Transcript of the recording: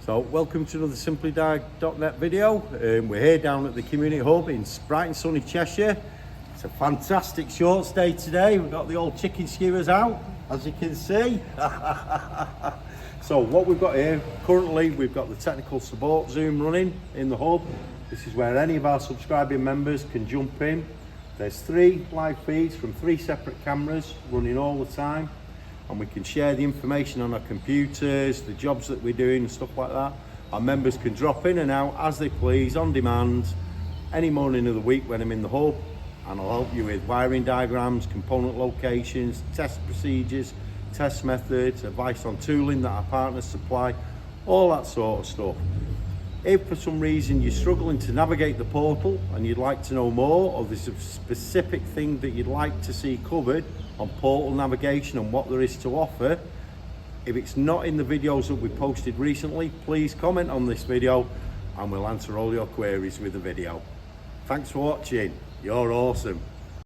So welcome to another simplydiag.net video. We're here down at the community hub in bright and sunny Cheshire. It's a fantastic shorts day today. We've got the old chicken skewers out, as you can see. So what we've got here, currently we've got the technical support Zoom running in the hub. This is where any of our subscribing members can jump in. There's 3 live feeds from 3 separate cameras running all the time, and we can share the information on our computers, the jobs that we're doing and stuff like that. Our members can drop in and out as they please, on demand, any morning of the week when I'm in the hub, and I'll help you with wiring diagrams, component locations, test procedures, test methods, advice on tooling that our partners supply, all that sort of stuff. If for some reason you're struggling to navigate the portal and you'd like to know more, or there's a specific thing that you'd like to see covered on portal navigation and what there is to offer, if it's not in the videos that we posted recently, please comment on this video and we'll answer all your queries with the video. Thanks for watching. You're awesome.